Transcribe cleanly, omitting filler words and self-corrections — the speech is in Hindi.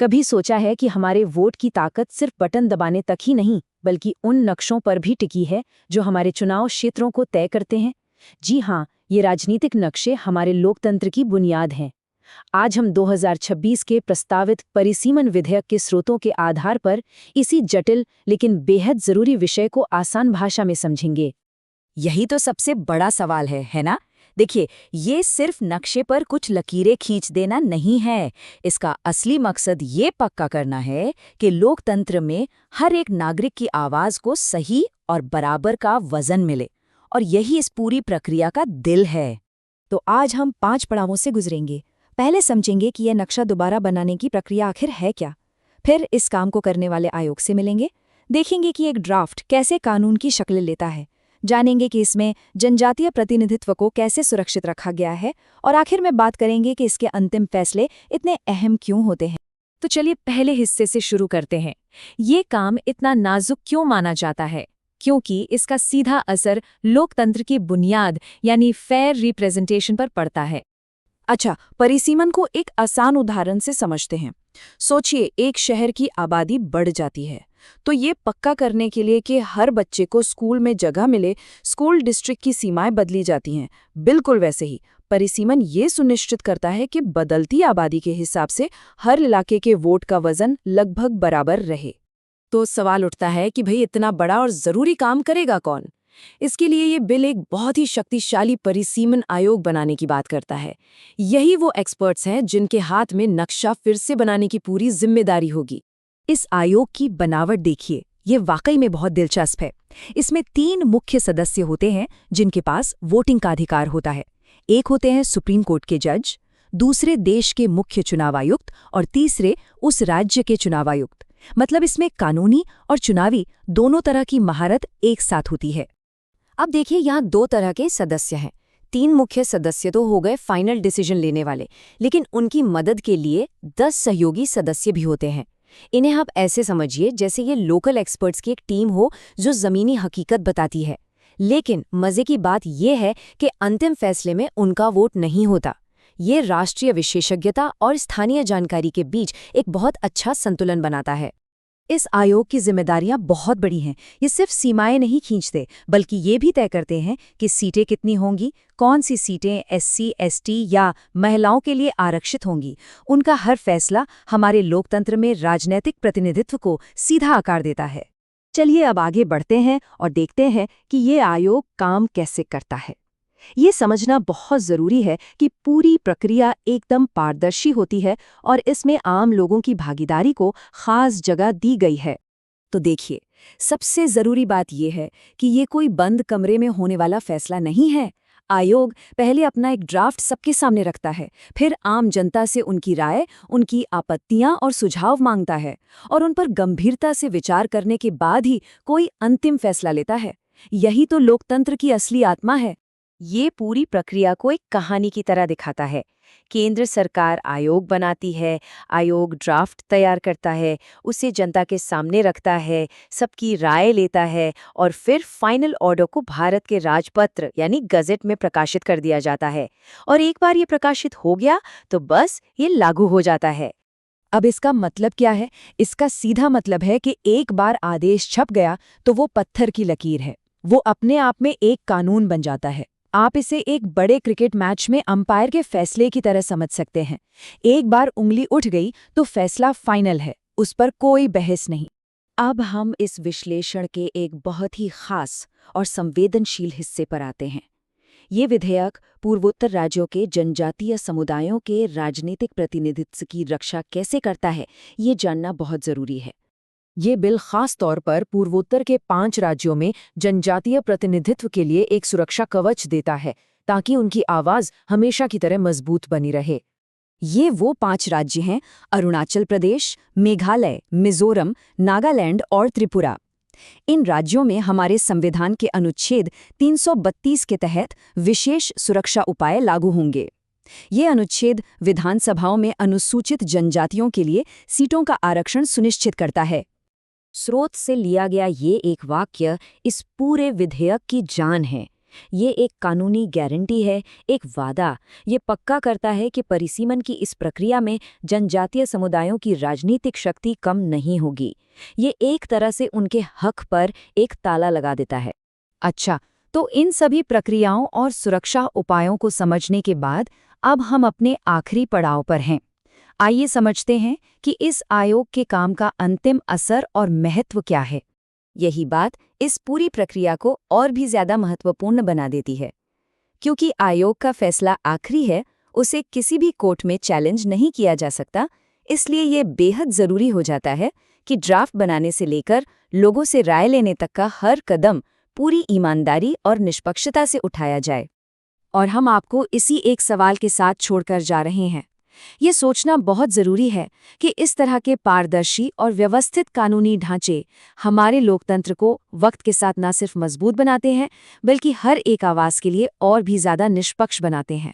कभी सोचा है कि हमारे वोट की ताकत सिर्फ बटन दबाने तक ही नहीं, बल्कि उन नक्शों पर भी टिकी है जो हमारे चुनाव क्षेत्रों को तय करते हैं? जी हाँ, ये राजनीतिक नक्शे हमारे लोकतंत्र की बुनियाद हैं। आज हम 2026 के प्रस्तावित परिसीमन विधेयक के स्रोतों के आधार पर इसी जटिल लेकिन बेहद जरूरी विषय को आसान भाषा में समझेंगे। यही तो सबसे बड़ा सवाल है ना? देखिए, ये सिर्फ नक्शे पर कुछ लकीरें खींच देना नहीं है। इसका असली मकसद ये पक्का करना है कि लोकतंत्र में हर एक नागरिक की आवाज को सही और बराबर का वजन मिले, और यही इस पूरी प्रक्रिया का दिल है। तो आज हम 5 पड़ावों से गुजरेंगे। पहले समझेंगे कि यह नक्शा दोबारा बनाने की प्रक्रिया आखिर है क्या। फिर इस काम को करने वाले आयोग से मिलेंगे, देखेंगे कि एक ड्राफ्ट कैसे कानून की शक्ल लेता है, जानेंगे कि इसमें जनजातीय प्रतिनिधित्व को कैसे सुरक्षित रखा गया है, और आखिर में बात करेंगे कि इसके अंतिम फैसले इतने अहम क्यों होते हैं। तो चलिए पहले हिस्से से शुरू करते हैं। ये काम इतना नाजुक क्यों माना जाता है? क्योंकि इसका सीधा असर लोकतंत्र की बुनियाद यानी फेयर रिप्रेजेंटेशन पर पड़ता है। अच्छा, परिसीमन को एक आसान उदाहरण से समझते हैं। सोचिए, एक शहर की आबादी बढ़ जाती है, तो ये पक्का करने के लिए कि हर बच्चे को स्कूल में जगह मिले, स्कूल डिस्ट्रिक्ट की सीमाएं बदली जाती हैं। बिल्कुल वैसे ही परिसीमन ये सुनिश्चित करता है कि बदलती आबादी के हिसाब से हर इलाके के वोट का वजन लगभग बराबर रहे। तो सवाल उठता है कि भाई, इतना बड़ा और जरूरी काम करेगा कौन? इसके लिए ये बिल एक बहुत ही शक्तिशाली परिसीमन आयोग बनाने की बात करता है। यही वो एक्सपर्ट्स हैं जिनके हाथ में नक्शा फिर से बनाने की पूरी जिम्मेदारी होगी। इस आयोग की बनावट देखिए, ये वाकई में बहुत दिलचस्प है। इसमें 3 मुख्य सदस्य होते हैं जिनके पास वोटिंग का अधिकार होता है। एक होते हैं सुप्रीम कोर्ट के जज, दूसरे देश के मुख्य चुनाव आयुक्त, और तीसरे उस राज्य के चुनाव आयुक्त। मतलब इसमें कानूनी और चुनावी दोनों तरह की महारत एक साथ होती है। अब देखिए, यहाँ 2 तरह के सदस्य हैं। 3 मुख्य सदस्य तो हो गए फाइनल डिसीजन लेने वाले, लेकिन उनकी मदद के लिए 10 सहयोगी सदस्य भी होते हैं। इन्हें आप ऐसे समझिए जैसे ये लोकल एक्सपर्ट्स की एक टीम हो जो ज़मीनी हकीकत बताती है। लेकिन मज़े की बात यह है कि अंतिम फैसले में उनका वोट नहीं होता। ये राष्ट्रीय विशेषज्ञता और स्थानीय जानकारी के बीच एक बहुत अच्छा संतुलन बनाता है। इस आयोग की जिम्मेदारियां बहुत बड़ी हैं। ये सिर्फ सीमाएं नहीं खींचते, बल्कि ये भी तय करते हैं कि सीटें कितनी होंगी, कौन सी सीटें एससी, एसटी या महिलाओं के लिए आरक्षित होंगी। उनका हर फैसला हमारे लोकतंत्र में राजनीतिक प्रतिनिधित्व को सीधा आकार देता है। चलिए अब आगे बढ़ते हैं और देखते हैं कि ये आयोग काम कैसे करता है। ये समझना बहुत ज़रूरी है कि पूरी प्रक्रिया एकदम पारदर्शी होती है और इसमें आम लोगों की भागीदारी को खास जगह दी गई है। तो देखिए, सबसे ज़रूरी बात यह है कि ये कोई बंद कमरे में होने वाला फैसला नहीं है। आयोग पहले अपना एक ड्राफ्ट सबके सामने रखता है, फिर आम जनता से उनकी राय, उनकी आपत्तियां और सुझाव मांगता है, और उन पर गंभीरता से विचार करने के बाद ही कोई अंतिम फैसला लेता है। यही तो लोकतंत्र की असली आत्मा है। ये पूरी प्रक्रिया को एक कहानी की तरह दिखाता है। केंद्र सरकार आयोग बनाती है, आयोग ड्राफ्ट तैयार करता है, उसे जनता के सामने रखता है, सबकी राय लेता है, और फिर फाइनल ऑर्डर को भारत के राजपत्र यानी गज़ेट में प्रकाशित कर दिया जाता है। और एक बार ये प्रकाशित हो गया तो बस ये लागू हो जाता है। अब इसका मतलब क्या है? इसका सीधा मतलब है कि एक बार आदेश छप गया तो वो पत्थर की लकीर है। वो अपने आप में एक कानून बन जाता है। आप इसे एक बड़े क्रिकेट मैच में अंपायर के फैसले की तरह समझ सकते हैं। एक बार उंगली उठ गई तो फैसला फाइनल है, उस पर कोई बहस नहीं। अब हम इस विश्लेषण के एक बहुत ही खास और संवेदनशील हिस्से पर आते हैं। ये विधेयक पूर्वोत्तर राज्यों के जनजातीय समुदायों के राजनीतिक प्रतिनिधित्व की रक्षा कैसे करता है, ये जानना बहुत जरूरी है। ये बिल खास तौर पर पूर्वोत्तर के 5 राज्यों में जनजातीय प्रतिनिधित्व के लिए एक सुरक्षा कवच देता है, ताकि उनकी आवाज हमेशा की तरह मजबूत बनी रहे। ये वो 5 राज्य हैं: अरुणाचल प्रदेश, मेघालय, मिजोरम, नागालैंड और त्रिपुरा। इन राज्यों में हमारे संविधान के अनुच्छेद 332 के तहत विशेष सुरक्षा उपाय लागू होंगे। ये अनुच्छेद विधानसभाओं में अनुसूचित जनजातियों के लिए सीटों का आरक्षण सुनिश्चित करता है। स्रोत से लिया गया ये एक वाक्य इस पूरे विधेयक की जान है। ये एक कानूनी गारंटी है, एक वादा। ये पक्का करता है कि परिसीमन की इस प्रक्रिया में जनजातीय समुदायों की राजनीतिक शक्ति कम नहीं होगी। ये एक तरह से उनके हक पर एक ताला लगा देता है। अच्छा, तो इन सभी प्रक्रियाओं और सुरक्षा उपायों को समझने के बाद अब हम अपने आखिरी पड़ाव पर हैं। आइए समझते हैं कि इस आयोग के काम का अंतिम असर और महत्व क्या है। यही बात इस पूरी प्रक्रिया को और भी ज्यादा महत्वपूर्ण बना देती है। क्योंकि आयोग का फैसला आखिरी है, उसे किसी भी कोर्ट में चैलेंज नहीं किया जा सकता, इसलिए ये बेहद जरूरी हो जाता है कि ड्राफ्ट बनाने से लेकर लोगों से राय लेने तक का हर कदम पूरी ईमानदारी और निष्पक्षता से उठाया जाए। और हम आपको इसी एक सवाल के साथ छोड़कर जा रहे हैं। ये सोचना बहुत ज़रूरी है कि इस तरह के पारदर्शी और व्यवस्थित कानूनी ढांचे हमारे लोकतंत्र को वक्त के साथ न सिर्फ मजबूत बनाते हैं, बल्कि हर एक आवाज़ के लिए और भी ज़्यादा निष्पक्ष बनाते हैं।